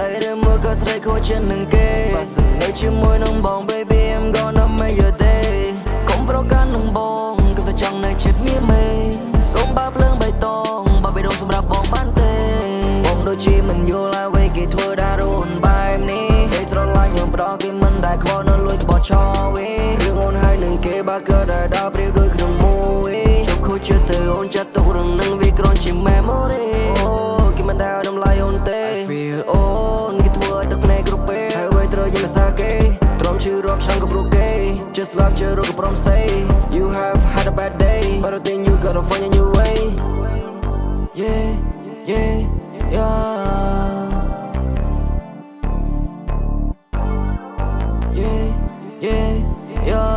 អីឬមួយក៏ស្រីខូចជាងនឹងគេបើសិននៅជាមួយនឹងបង baby I'm gonna make your day កុំប្រកាន់នឹងបងគឺតែចង់នៅជិតមាមេសូមបើភ្លើងបៃតងបើបេះដូងសម្រាប់បងបានទេបងដូចជាមិនយល់ហើយវិញគេធ្វើដែររូនបែបនេះគេស្រឡាញ់យើងផ្ដោគេមិនដែលខ្វល់នៅលួចក្បត់ឆោវិញរឿងអូនហើយនឹងគេបើកើតដែរដល់ព្រៀបដូចក្នុង movie ជប់ខូចចិត្តទៅអូនចាត់ទុករឿងនឹងវាគ្រាន់ជា memory អូគេមិនដែលតម្លៃអូនទេ I feel អូនគេធ្វើឲ្យទឹកភ្នែកគ្រប់ពេលហើយអ្វីត្រូវយកមកសាគេទ្រាំឈឺរាប់ឆ្នាំក៏ព្រោះគេ Just love ជឿរកក៏ព្រម stay You have had a bad day but I think you gotta find a new way Yeah yeah yeah Yeah yeah yeah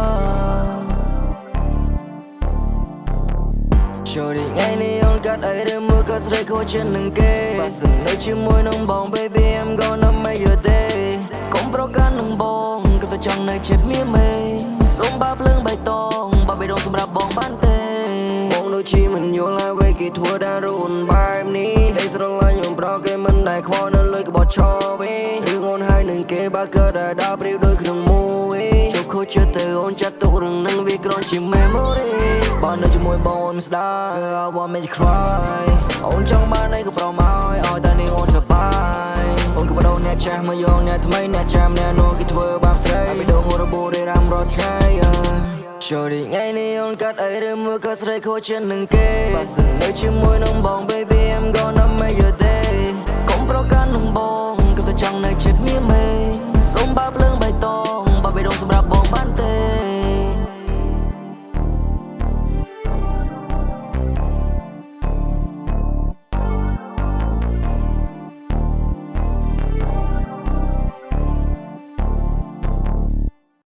Shorty ថ្ងៃនេះអូនកាត់អីឬមួយក៏ស្រីខូចជាងនឹងគេបើសិននៅជាមួយនឹងបង baby I'm gonna make your day កុំប្រកាន់នឹងបងគឺតែចង់នៅជិតមាមេសូមបើភ្លើងបៃតងបើបេះដូងសម្រាប់បងបានទេបងដូចជាមិនយល់ហើយវិញគេធ្វើដែររូនបែបនេះគេស្រឡាញ់ខ្ញុំប្រគេមិនដែលខ្វល់នៅលើក្បត់ឆោវិញរឿងអូនហើយនឹងគេបើកើតដែរដល់ព្រៀបដូចក្នុង movie ជប់ខូចចិត្តទៅអូនចាត់ទុករឿងនឹងវាគ្រាន់ជា memory បើនៅជាមួយបងអូនស្ដាយ I want me to cry អូនចង់បានអីក៏ប្រមឲ្យតែនាងអូនសប្បាយអូនក៏បដូរអ្នកចាស់មកយកអ្នកថ្មីអ្នកចាំអ្នកនោះគេធ្វើបាបស្រីបេះដូងរបួសរៀបរាំរត់ឆ្ងាយ Shorty ថ្ងៃនេះអូនកាត់អីឬមួយក៏ស្រីខូចជាងនឹងគេបើសិននៅជាមួយនឹងបង baby I'm gonna make your day កុំប្រកាន់នឹងបងគឺតែចង់នៅជិតមាមេសូមបើភ្លើង